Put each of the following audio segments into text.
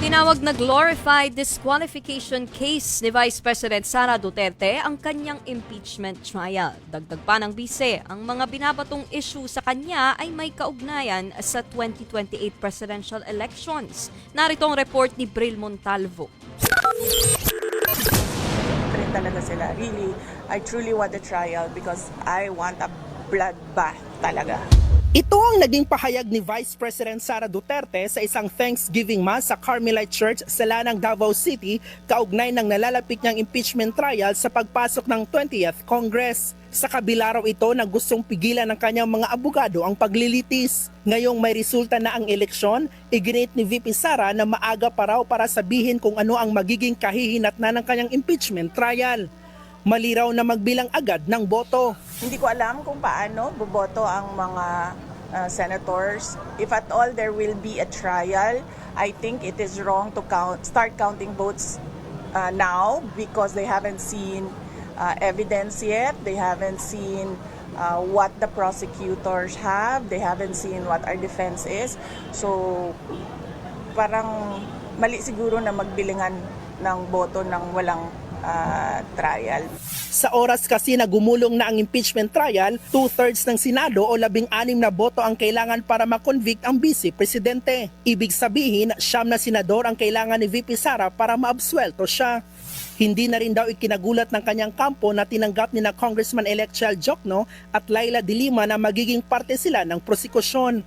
Tinawag na glorified disqualification case ni Vice President Sara Duterte ang kanyang impeachment trial. Dagdag pa ng bise, ang mga binabatong issue sa kanya ay may kaugnayan sa 2028 presidential elections. Narito ang report ni Bril Montalvo. Talaga sila. Really, I truly want a trial because I want a bloodbath talaga. Ito ang naging pahayag ni Vice President Sara Duterte sa isang Thanksgiving Mass sa Carmelite Church sa Lanang, Davao City, kaugnay ng nalalapit niyang impeachment trial sa pagpasok ng 20th Congress. Sa kabila raw ito na gustong pigilan ng kanyang mga abogado ang paglilitis. Ngayong may resulta na ang eleksyon, iginit ni VP Sara na maaga pa raw para sabihin kung ano ang magiging kahihinatnan ng kanyang impeachment trial. Mali raw na magbilang agad ng boto. Hindi ko alam kung paano boboto ang mga senators. If at all there will be a trial, I think it is wrong to start counting votes now because they haven't seen evidence yet. They haven't seen what the prosecutors have. They haven't seen what our defense is. So parang mali siguro na magbilingan ng boto ng walang trial. Sa oras kasi na gumulong na ang impeachment trial, 2/3 ng Senado o 16 na boto ang kailangan para makonvict ang Vice Presidente. Ibig sabihin, 9 na senador ang kailangan ni VP Sara para maabsuelto siya. Hindi na rin daw ikinagulat ng kanyang kampo na tinanggap ni na Congressman-elect Chel Jokno at Laila De Lima na magiging parte sila ng prosekusyon.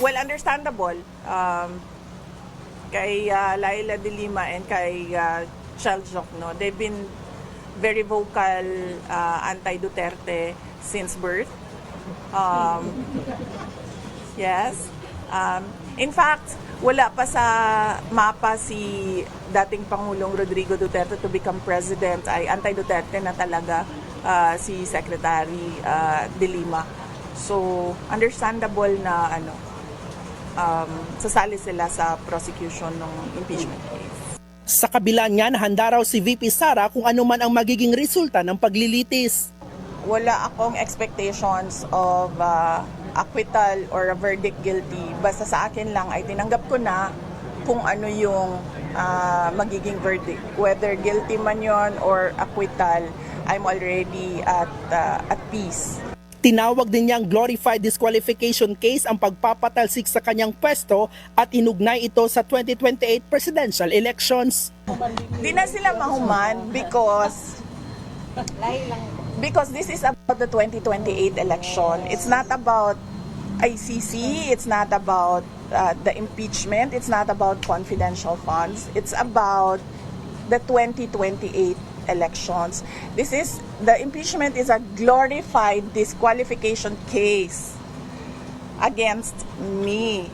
Well, understandable. Kay Laila De Lima and kay Chel Jokno, they've been very vocal anti-Duterte since birth. Yes. In fact, wala pa sa mapa si dating Pangulong Rodrigo Duterte to become president, ay anti-Duterte na talaga si Secretary De Lima. So, understandable na sasali sila sa prosecution ng impeachment case. Sa kabila niyan, handa raw si VP Sara kung ano man ang magiging resulta ng paglilitis. Wala akong expectations of acquittal or a verdict guilty. Basta sa akin lang ay tinanggap ko na kung ano yung magiging verdict. Whether guilty man yon or acquittal, I'm already at peace. Tinawag din niyang glorified disqualification case ang pagpapatalsik sa kanyang pwesto at inugnay ito sa 2028 presidential elections. Di na sila mahuman because this is about the 2028 election. It's not about ICC, it's not about the impeachment, it's not about confidential funds, it's about the 2028 elections. The impeachment is a glorified disqualification case against me.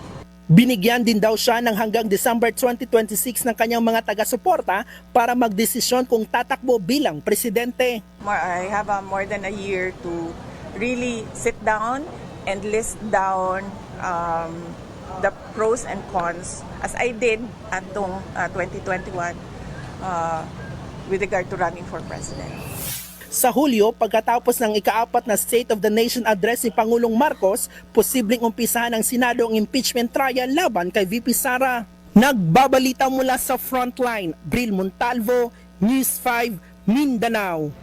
Binigyan din daw siya ng hanggang December 2026 ng kanyang mga taga-suporta para magdesisyon kung tatakbo bilang presidente. I have more than a year to really sit down and list down the pros and cons as I did atong 2021 with regard to running for president. Sa Hulyo, pagkatapos ng ika-4 na State of the Nation address ni Pangulong Marcos, posibleng umpisahan ng Senado ang impeachment trial laban kay VP Sara. Nagbabalita mula sa Frontline, Bril Montalvo, News 5, Mindanao.